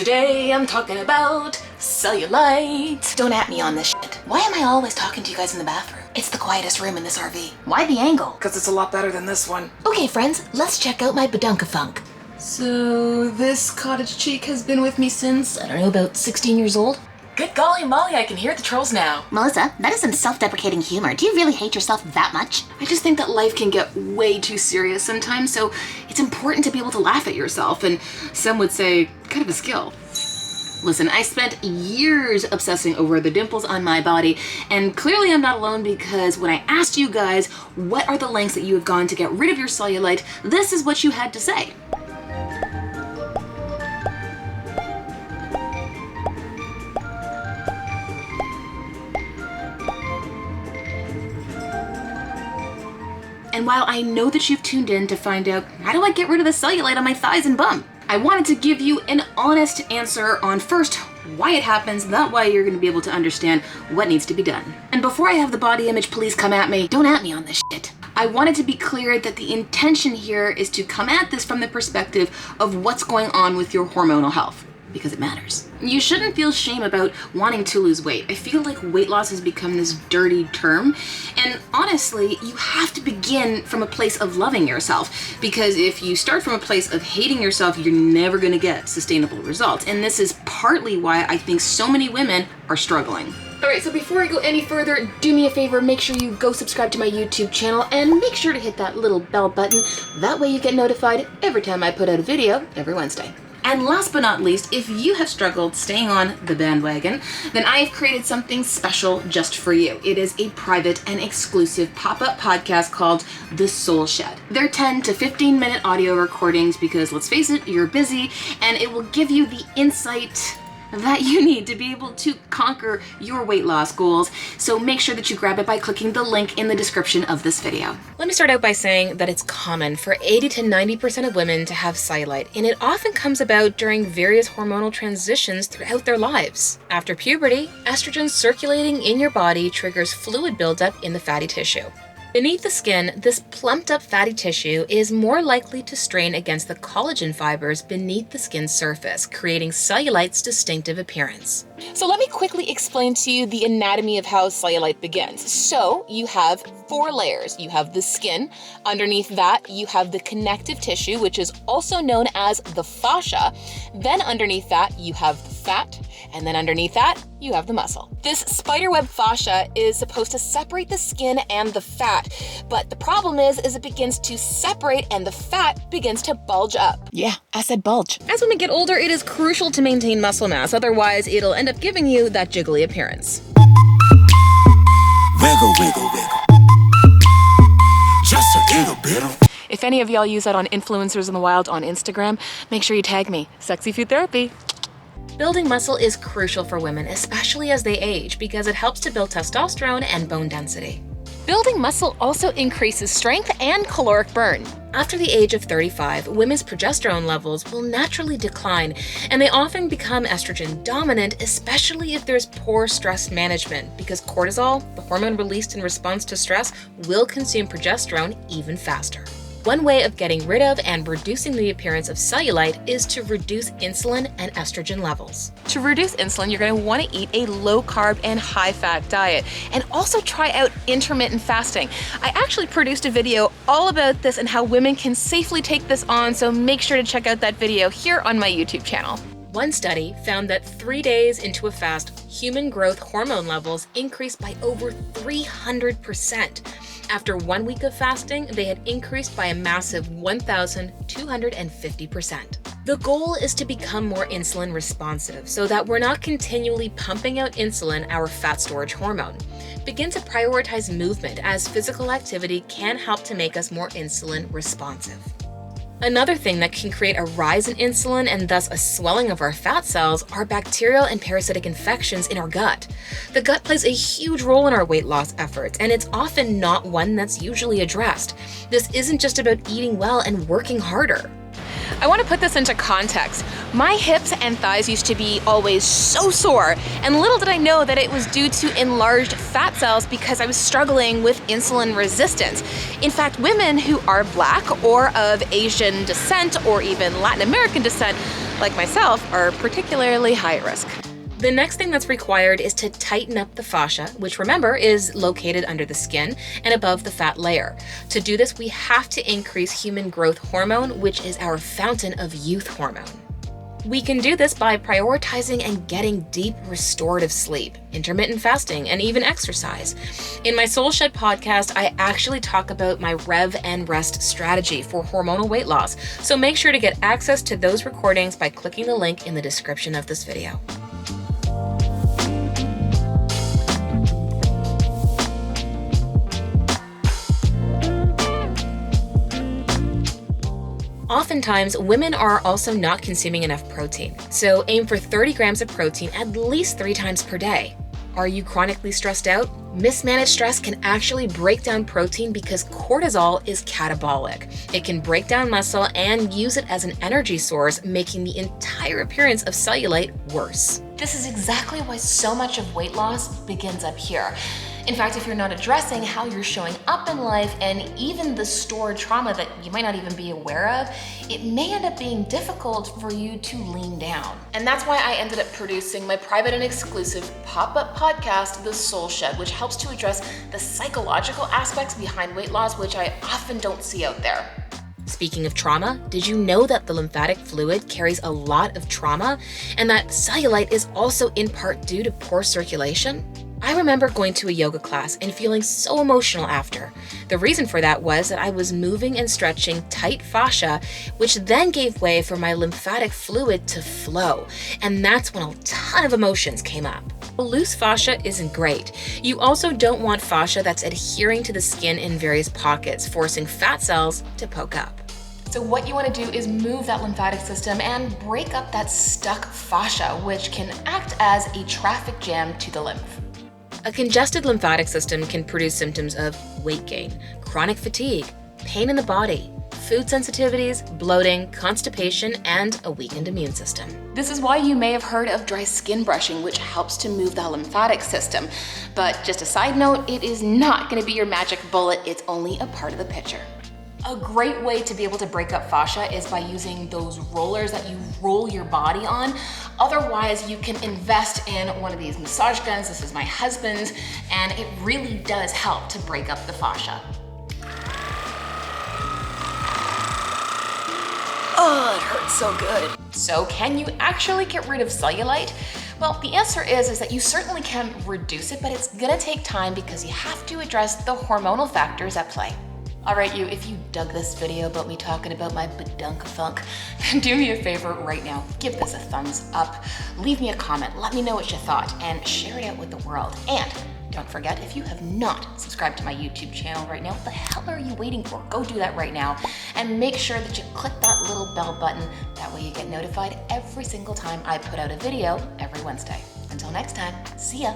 Today I'm talking about cellulite. Don't at me on this shit. Why am I always talking to you guys in the bathroom? It's the quietest room in this RV. Why the angle? Because it's a lot better than this one. Okay friends, let's check out my badunkafunk. So this cottage cheek has been with me since, I don't know, about 16 years old? Good golly Molly, I can hear the trolls now. Melissa, that is some self-deprecating humor. Do you really hate yourself that much? I just think that life can get way too serious sometimes, so it's important to be able to laugh at yourself, and some would say, kind of a skill. Listen, I spent years obsessing over the dimples on my body, and clearly I'm not alone because when I asked you guys what are the lengths that you have gone to get rid of your cellulite, this is what you had to say. And while I know that you've tuned in to find out how do I get rid of the cellulite on my thighs and bum, I wanted to give you an honest answer on first, why it happens, that way you're going to be able to understand what needs to be done. And before I have the body image police come at me, don't at me on this shit. I wanted to be clear that the intention here is to come at this from the perspective of what's going on with your hormonal health, because it matters. You shouldn't feel shame about wanting to lose weight. I feel like weight loss has become this dirty term, and honestly, you have to begin from a place of loving yourself, because if you start from a place of hating yourself, you're never gonna get sustainable results, and this is partly why I think so many women are struggling. Alright, so before I go any further, do me a favor, make sure you go subscribe to my YouTube channel, and make sure to hit that little bell button. That way you get notified every time I put out a video every Wednesday. And last but not least, if you have struggled staying on the bandwagon, then I have created something special just for you. It is a private and exclusive pop-up podcast called The Soul Shed. They're 10 to 15-minute audio recordings because, let's face it, you're busy, and it will give you the insight that you need to be able to conquer your weight loss goals. So make sure that you grab it by clicking the link in the description of this video. Let me start out by saying that it's common for 80 to 90% of women to have cellulite, and it often comes about during various hormonal transitions throughout their lives. After puberty, estrogen circulating in your body triggers fluid buildup in the fatty tissue. Beneath the skin, this plumped up fatty tissue is more likely to strain against the collagen fibers beneath the skin's surface, creating cellulite's distinctive appearance. So let me quickly explain to you the anatomy of how cellulite begins. So you have 4 layers. You have the skin. Underneath that, you have the connective tissue, which is also known as the fascia. Then underneath that, you have the fat. And then underneath that, you have the muscle. This spiderweb fascia is supposed to separate the skin and the fat, but the problem is it begins to separate and the fat begins to bulge up. Yeah, I said bulge. As women get older, it is crucial to maintain muscle mass, otherwise it'll end up giving you that jiggly appearance. Wiggle, wiggle, wiggle. Just a little bit of... If any of y'all use that on influencers in the wild on Instagram, make sure you tag me, Sexy Food Therapy. Building muscle is crucial for women, especially as they age, because it helps to build testosterone and bone density. Building muscle also increases strength and caloric burn. After the age of 35, women's progesterone levels will naturally decline, and they often become estrogen dominant, especially if there's poor stress management, because cortisol, the hormone released in response to stress, will consume progesterone even faster. One way of getting rid of and reducing the appearance of cellulite is to reduce insulin and estrogen levels. To reduce insulin, you're going to want to eat a low-carb and high-fat diet, and also try out intermittent fasting. I actually produced a video all about this and how women can safely take this on, so make sure to check out that video here on my YouTube channel. One study found that 3 days into a fast, human growth hormone levels increased by over 300%. After 1 week of fasting, they had increased by a massive 1,250%. The goal is to become more insulin responsive so that we're not continually pumping out insulin, our fat storage hormone. Begin to prioritize movement, as physical activity can help to make us more insulin responsive. Another thing that can create a rise in insulin and thus a swelling of our fat cells are bacterial and parasitic infections in our gut. The gut plays a huge role in our weight loss efforts, and it's often not one that's usually addressed. This isn't just about eating well and working harder. I want to put this into context. My hips and thighs used to be always so sore, and little did I know that it was due to enlarged fat cells because I was struggling with insulin resistance. In fact, women who are Black or of Asian descent or even Latin American descent, like myself, are particularly high risk. The next thing that's required is to tighten up the fascia, which remember is located under the skin and above the fat layer. To do this, we have to increase human growth hormone, which is our fountain of youth hormone. We can do this by prioritizing and getting deep restorative sleep, intermittent fasting, and even exercise. In my Soul Shed podcast, I actually talk about my Rev and Rest strategy for hormonal weight loss, so make sure to get access to those recordings by clicking the link in the description of this video. Oftentimes, women are also not consuming enough protein, so aim for 30 grams of protein at least 3 times per day. Are you chronically stressed out? Mismanaged stress can actually break down protein because cortisol is catabolic. It can break down muscle and use it as an energy source, making the entire appearance of cellulite worse. This is exactly why so much of weight loss begins up here. In fact, if you're not addressing how you're showing up in life and even the stored trauma that you might not even be aware of, it may end up being difficult for you to lean down. And that's why I ended up producing my private and exclusive pop-up podcast, The Soul Shed, which helps to address the psychological aspects behind weight loss, which I often don't see out there. Speaking of trauma, did you know that the lymphatic fluid carries a lot of trauma and that cellulite is also in part due to poor circulation? I remember going to a yoga class and feeling so emotional after. The reason for that was that I was moving and stretching tight fascia, which then gave way for my lymphatic fluid to flow. And that's when a ton of emotions came up. Loose fascia isn't great. You also don't want fascia that's adhering to the skin in various pockets, forcing fat cells to poke up. So what you want to do is move that lymphatic system and break up that stuck fascia, which can act as a traffic jam to the lymph. A congested lymphatic system can produce symptoms of weight gain, chronic fatigue, pain in the body, food sensitivities, bloating, constipation, and a weakened immune system. This is why you may have heard of dry skin brushing, which helps to move the lymphatic system. But just a side note, it is not going to be your magic bullet, it's only a part of the picture. A great way to be able to break up fascia is by using those rollers that you roll your body on. Otherwise, you can invest in one of these massage guns. This is my husband's, and it really does help to break up the fascia. Oh, it hurts so good. So can you actually get rid of cellulite? Well, the answer is that you certainly can reduce it, but it's gonna take time because you have to address the hormonal factors at play. All right, if you dug this video about me talking about my badunk funk, then do me a favor right now. Give this a thumbs up, leave me a comment, let me know what you thought, and share it out with the world. And don't forget, if you have not subscribed to my YouTube channel right now, what the hell are you waiting for? Go do that right now. And make sure that you click that little bell button. That way you get notified every single time I put out a video every Wednesday. Until next time, see ya.